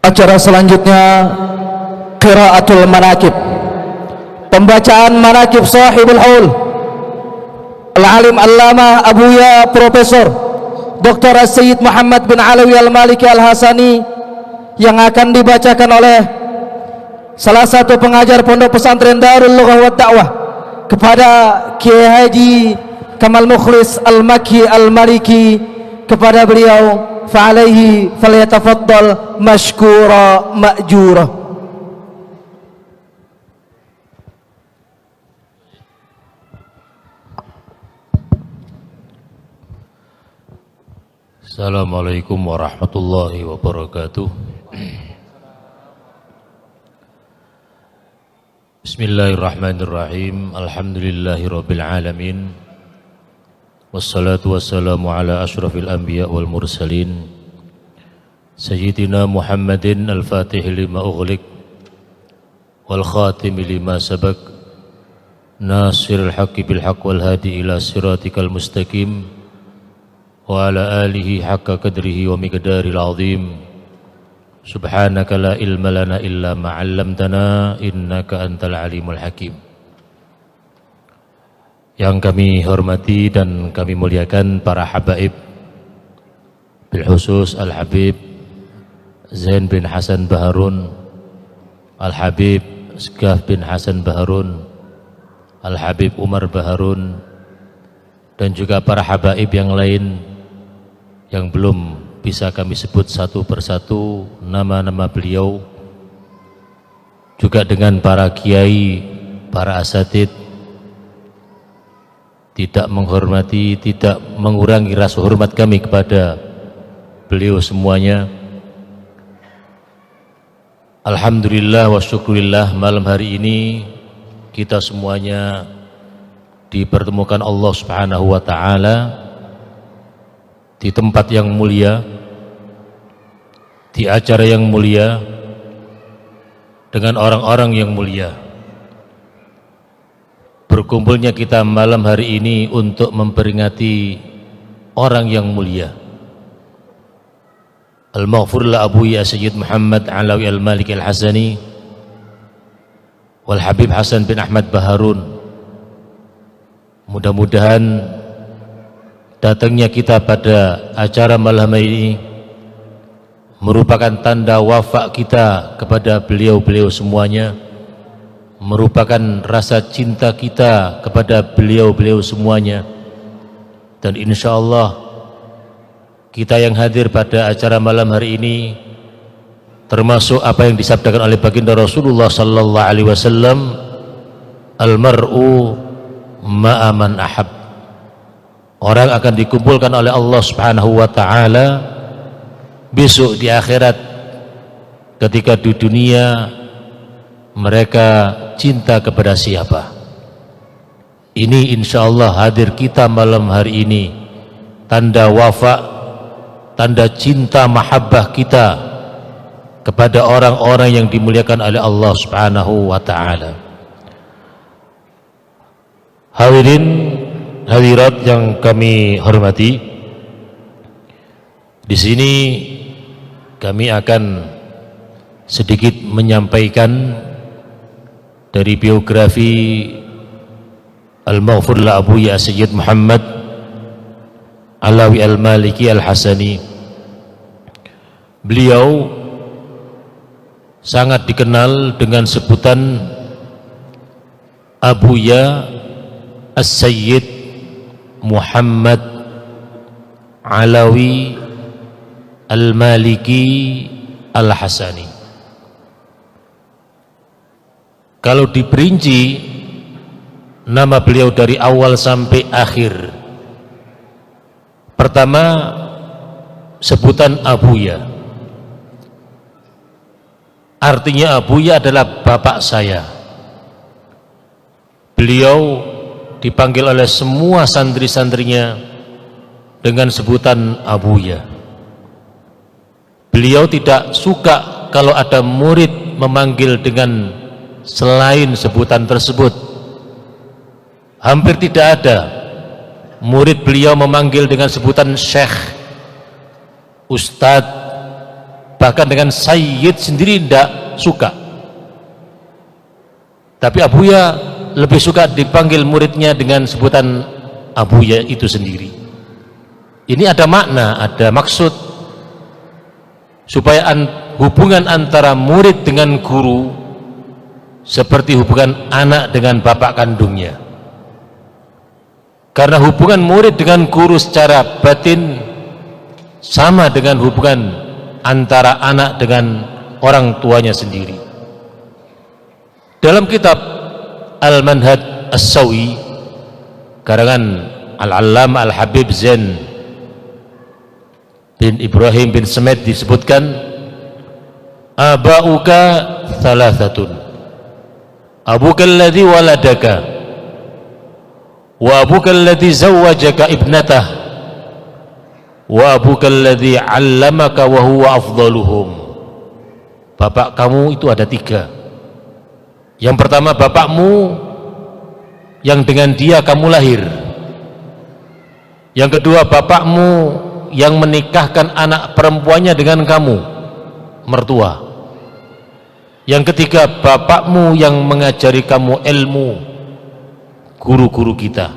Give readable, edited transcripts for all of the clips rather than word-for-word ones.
Acara selanjutnya qiraatul manaqib, pembacaan manaqib sahibul haul al-alim allama abuya Profesor Dr. Sayyid Muhammad bin Alawi al-Maliki al-Hasani, yang akan dibacakan oleh salah satu pengajar pondok pesantren Darul Lughah wa Da'wah kepada Kiai Haji Kamal Mukhlis al-Makki al-Maliki. Kepada beliau fa'alaihi falyatafaddal mashkura ma'jura. Assalamualaikum warahmatullahi wabarakatuh. Bismillahirrahmanirrahim. Alhamdulillahirabbil alamin. Wassalatu wassalamu ala asyrafil anbiya wal mursalin Sayyidina Muhammadin al-Fatih lima ughliq wal khatim lima sabaq nasiril haqqi bil haqq wal hadi ila siratikal mustaqim wa ala alihi haqqa qadrihi wa miqdaril azim. Subhanaka la ilma lana illa ma 'allamtana innaka antal alimul hakim. Yang kami hormati dan kami muliakan para habaib, bil khusus Al-Habib Zain bin Hasan Baharun, Al-Habib Sgaf bin Hasan Baharun, Al-Habib Umar Baharun, dan juga para habaib yang lain yang belum bisa kami sebut satu persatu nama-nama beliau, juga dengan para kiai, para asatid. Tidak menghormati, tidak mengurangi rasa hormat kami kepada beliau semuanya. Alhamdulillah wa syukurillah, malam hari ini kita semuanya dipertemukan Allah Subhanahu wa ta'ala di tempat yang mulia, di acara yang mulia, dengan orang-orang yang mulia. Berkumpulnya kita malam hari ini untuk memperingati orang yang mulia, Al-Maghfur la Abuya Sayyid Muhammad Alawi al-Maliki al-Hasani wal Habib Hasan bin Ahmad Baharun. Mudah-mudahan datangnya kita pada acara malam ini merupakan tanda wafa kita kepada beliau-beliau semuanya, merupakan rasa cinta kita kepada beliau-beliau semuanya. Dan insya Allah kita yang hadir pada acara malam hari ini termasuk apa yang disabdakan oleh baginda Rasulullah sallallahu alaihi wasallam, al-mar'u ma'a man ahab. Orang akan dikumpulkan oleh Allah Subhanahu wa ta'ala besok di akhirat. Ketika di dunia mereka cinta kepada siapa? Ini insya Allah hadir kita malam hari ini tanda wafa, tanda cinta mahabbah kita kepada orang-orang yang dimuliakan oleh Allah Subhanahu wa ta'ala. Hadirin hadirat yang kami hormati, di sini kami akan sedikit menyampaikan dari biografi Al-Maghfur la Abuya Sayyid Muhammad Alawi al-Maliki al-Hasani. Beliau sangat dikenal dengan sebutan Abuya As-Sayyid Muhammad Alawi al-Maliki al-Hasani. Kalau diperinci nama beliau dari awal sampai akhir, pertama sebutan Abuya, artinya Abuya adalah bapak saya. Beliau dipanggil oleh semua santri-santrinya dengan sebutan Abuya. Beliau tidak suka kalau ada murid memanggil dengan selain sebutan tersebut. Hampir tidak ada murid beliau memanggil dengan sebutan syekh, ustadz, bahkan dengan Sayyid sendiri tidak suka. Tapi Abuya lebih suka dipanggil muridnya dengan sebutan Abuya itu sendiri. Ini ada makna, ada maksud, supaya hubungan antara murid dengan guru seperti hubungan anak dengan bapak kandungnya. Karena hubungan murid dengan guru secara batin sama dengan hubungan antara anak dengan orang tuanya sendiri. Dalam kitab Al-Manhaj As-Sawi karangan Al-Allamah Al-Habib Zain bin Ibrahim bin Samed disebutkan, aba'uka thalathatun, abuka alladhi waladaka, wa abuka alladhi zawwajaka ibnatah, wa abuka alladhi 'allamaka wa huwa afdaluhum. Bapak kamu itu ada 3. Yang pertama bapakmu yang dengan dia kamu lahir. Yang kedua bapakmu yang menikahkan anak perempuannya dengan kamu, mertua. Yang ketiga bapakmu yang mengajari kamu ilmu, guru-guru kita.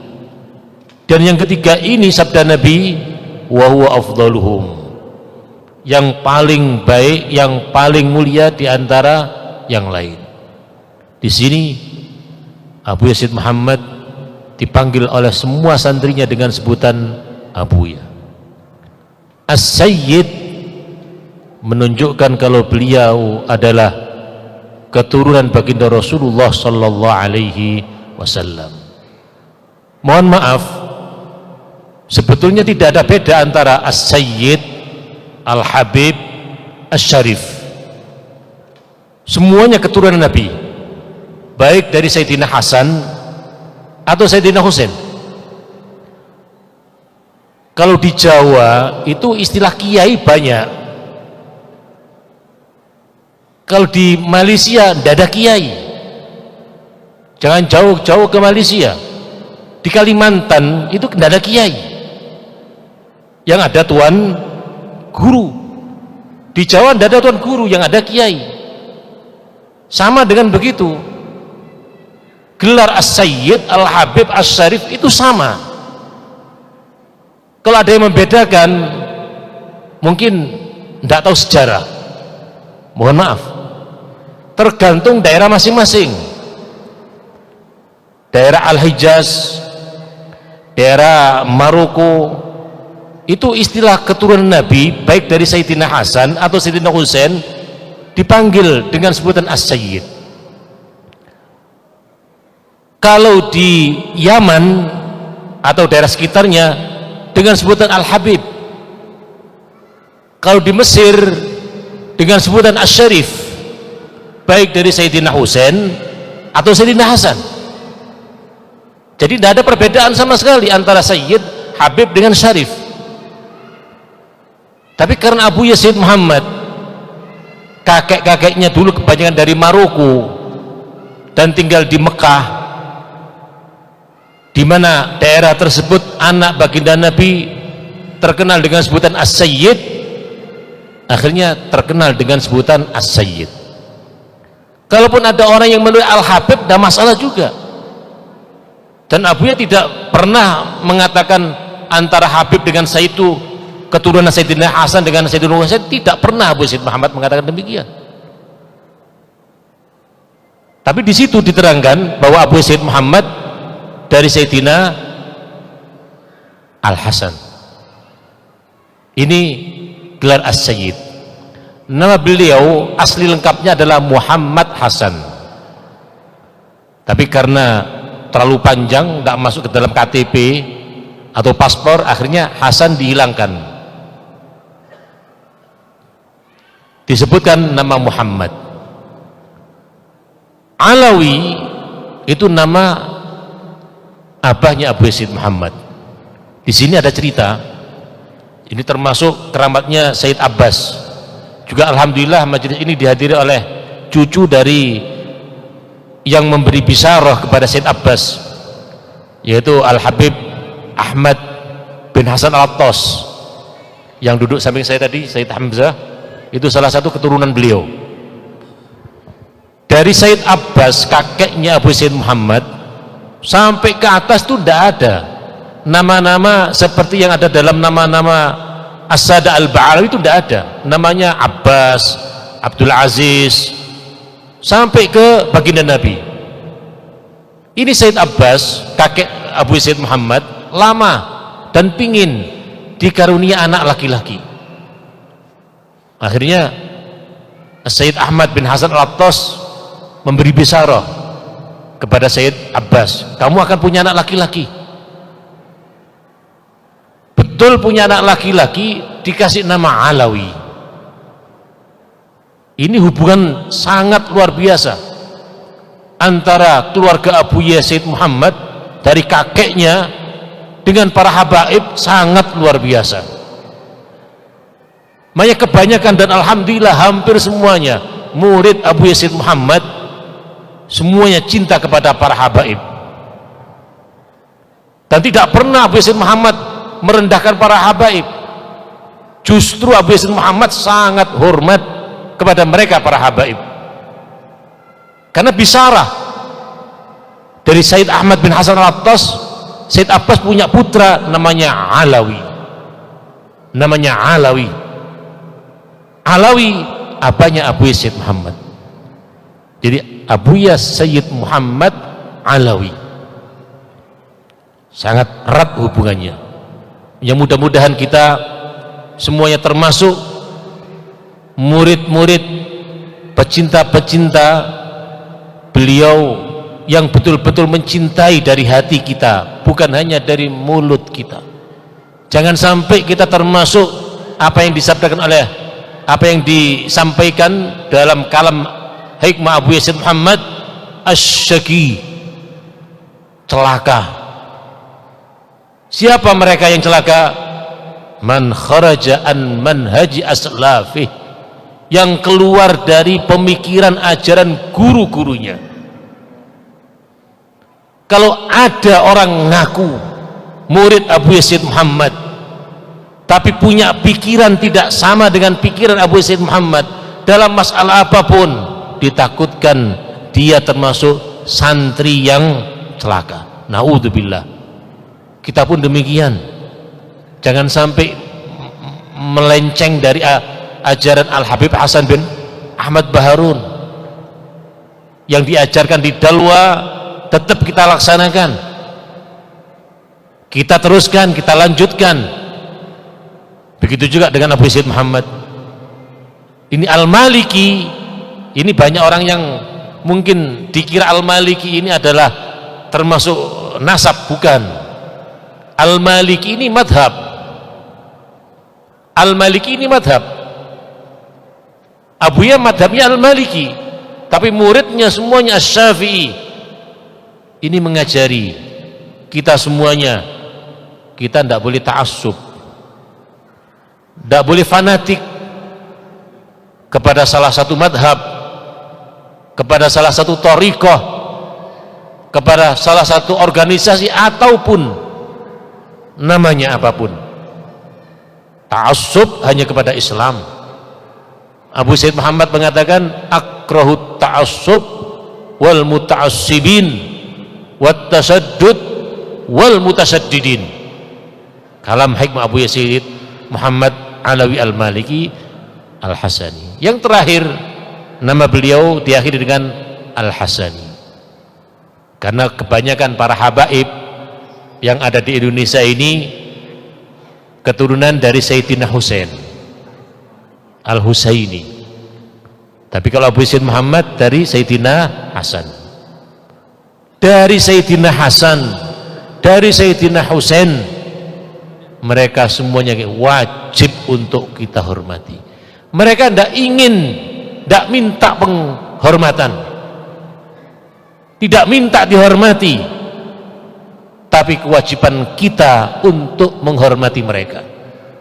Dan yang ketiga ini sabda Nabi, wa huwa afdaluhum, yang paling baik, yang paling mulia di antara yang lain. Di sini Abu Yazid Muhammad dipanggil oleh semua santrinya dengan sebutan Abuya. As-Sayyid menunjukkan kalau beliau adalah keturunan baginda Rasulullah sallallahu alaihi wasallam. Mohon maaf, sebetulnya tidak ada beda antara As-Sayyid, Al-Habib, As-Syarif. Semuanya keturunan Nabi, baik dari Sayyidina Hasan atau Sayyidina Husain. Kalau di Jawa itu istilah kiai banyak. Kalau di Malaysia tidak ada kiai. Jangan jauh-jauh ke Malaysia. Di Kalimantan itu tidak ada kiai. Yang ada tuan guru. Di Jawa tidak ada tuan guru, yang ada kiai. Sama dengan begitu. Gelar As-Sayyid, Al-Habib, As-Syarif itu sama. Kalau ada yang membedakan, mungkin tidak tahu sejarah. Mohon maaf, tergantung daerah masing-masing. Daerah Al-Hijaz, daerah Maroko, itu istilah keturunan Nabi, baik dari Sayyidina Hasan atau Sayyidina Husain, dipanggil dengan sebutan As-Sayyid. Kalau di Yaman atau daerah sekitarnya dengan sebutan Al-Habib. Kalau di Mesir dengan sebutan As-Syarif, baik dari Sayyidina Husain atau Sayyidina Hasan. Jadi tidak ada perbedaan sama sekali antara Sayyid, Habib dengan Syarif. Tapi karena Abu Yazid Muhammad kakek-kakeknya dulu kebanyakan dari Maroko dan tinggal di Mekah, di mana daerah tersebut anak baginda Nabi terkenal dengan sebutan As-Sayyid, akhirnya terkenal dengan sebutan As-Sayyid. Kalaupun ada orang yang menulis Al-Habib, tidak masalah juga. Dan Abuya tidak pernah mengatakan antara Habib dengan Sayyid itu keturunan Sayyidina Hasan dengan Sayyidina Husain. Tidak pernah Abu Yazid Muhammad mengatakan demikian. Tapi di situ diterangkan bahwa Abu Yazid Muhammad dari Sayyidina Al-Hasan. Ini gelar As-Sayyid. Nama beliau asli lengkapnya adalah Muhammad Hasan. Tapi karena terlalu panjang, tidak masuk ke dalam KTP atau paspor, akhirnya Hasan dihilangkan. Disebutkan nama Muhammad. Alawi itu nama abahnya Abu Yazid Muhammad. Di sini ada cerita. Ini termasuk keramatnya Sayyid Abbas. Juga alhamdulillah majelis ini dihadiri oleh cucu dari yang memberi bisyarah kepada Sayyid Abbas, yaitu Al-Habib Ahmad bin Hasan Al-Attas yang duduk samping saya tadi, Sayyid Hamzah. Itu salah satu keturunan beliau. Dari Sayyid Abbas, kakeknya Abu Sayyid Muhammad, sampai ke atas itu tidak ada nama-nama seperti yang ada dalam nama-nama As-Sada Al-Ba'alawi, itu tidak ada. Namanya Abbas, Abdul Aziz, sampai ke baginda Nabi. Ini Sayyid Abbas, kakek Abu Sayyid Muhammad, lama dan pingin dikarunia anak laki-laki. Akhirnya Sayyid Ahmad bin Hasan Al-Attas memberi bisyarah kepada Sayyid Abbas, kamu akan punya anak laki-laki. Betul punya anak laki-laki, dikasih nama Alawi. Ini hubungan sangat luar biasa antara keluarga Abu Sayyid Muhammad dari kakeknya dengan para habaib, sangat luar biasa. Makanya kebanyakan dan alhamdulillah hampir semuanya murid Abu Sayyid Muhammad semuanya cinta kepada para habaib, dan tidak pernah Abu Sayyid Muhammad merendahkan para habaib. Justru Abu Sayyid Muhammad sangat hormat kepada mereka para habaib, karena bisyarah dari Sayyid Ahmad bin Hasan Al-Attas, Sayyid Abbas punya putra namanya Alawi. Namanya Alawi. Alawi abahnya Abu Sayyid Muhammad. Jadi Abu Sayyid Muhammad Alawi, sangat erat hubungannya. Yang mudah-mudahan kita semuanya termasuk murid-murid pecinta-pecinta beliau yang betul-betul mencintai dari hati kita, bukan hanya dari mulut kita. Jangan sampai kita termasuk apa yang disampaikan dalam kalam hikmah Abu Sayyid Muhammad, asyaki, celaka. Siapa mereka yang celaka? Man kharaja an manhaji aslafih, yang keluar dari pemikiran ajaran guru-gurunya. Kalau ada orang ngaku murid Abu Sayyid Muhammad tapi punya pikiran tidak sama dengan pikiran Abu Sayyid Muhammad dalam masalah apapun, ditakutkan dia termasuk santri yang celaka. Naudzubillah. Kita pun demikian. Jangan sampai melenceng dari ajaran Al-Habib Hasan bin Ahmad Baharun yang diajarkan di Dalwa, tetap kita laksanakan, kita teruskan, kita lanjutkan. Begitu juga dengan Abu Sayyid Muhammad. Ini Al-Maliki. Ini banyak orang yang mungkin dikira Al-Maliki ini adalah termasuk nasab, bukan. Al-Maliki ini madhab. Al-Maliki ini madhab. Abuya madhabnya Al-Maliki, tapi muridnya semuanya Asy-Syafi'i. Ini mengajari kita semuanya, kita tidak boleh ta'assub, tidak boleh fanatik kepada salah satu madhab, kepada salah satu thariqah, kepada salah satu organisasi ataupun namanya apapun. Ta'assub hanya kepada Islam. Abu Sayyid Muhammad mengatakan, akrahut ta'assub wal muta'assibin wat tasaddud wal mutasaddidin. Kalam hikmah Abu Sayyid Muhammad Alawi Al-Maliki Al-Hasani. Yang terakhir, nama beliau diakhiri dengan Al-Hasani, karena kebanyakan para habaib yang ada di Indonesia ini keturunan dari Sayyidina Husain Al-Husaini. Tapi kalau Abu Sayyid Muhammad dari Sayyidina Hasan. Dari Sayyidina Hasan, dari Sayyidina Husain, mereka semuanya wajib untuk kita hormati. Mereka tidak ingin, tidak minta penghormatan, tidak minta dihormati, tapi kewajiban kita untuk menghormati mereka.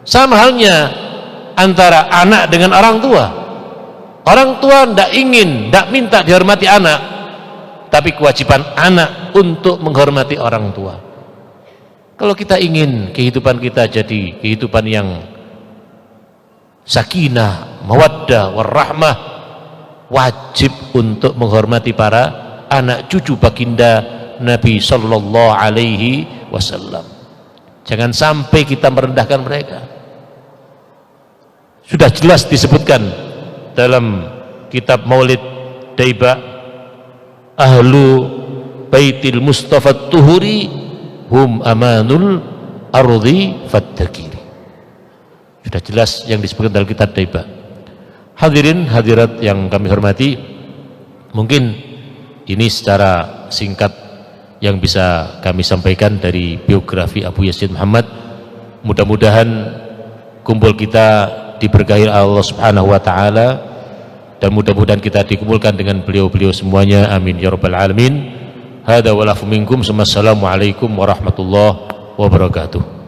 Sama halnya antara anak dengan orang tua. Orang tua tidak ingin, tidak minta dihormati anak, tapi kewajiban anak untuk menghormati orang tua. Kalau kita ingin kehidupan kita jadi kehidupan yang sakinah, mawaddah, warahmah, wajib untuk menghormati para anak cucu baginda Nabi sallallahu alaihi wasallam. Jangan sampai kita merendahkan mereka. Sudah jelas disebutkan dalam kitab Maulid Daiba, ahlu baitil Mustafa Tuhuri hum amanul ardi faddakiri. Sudah jelas yang disebutkan dalam kitab Daiba. Hadirin hadirat yang kami hormati, mungkin ini secara singkat yang bisa kami sampaikan dari biografi Abu Yazid Muhammad. Mudah-mudahan kumpul kita diberkahi Allah Subhanahu wa taala, dan mudah-mudahan kita dikumpulkan dengan beliau-beliau semuanya, amin ya rabbal alamin. Hada wa lafu minkum, assalamualaikum warahmatullahi wabarakatuh.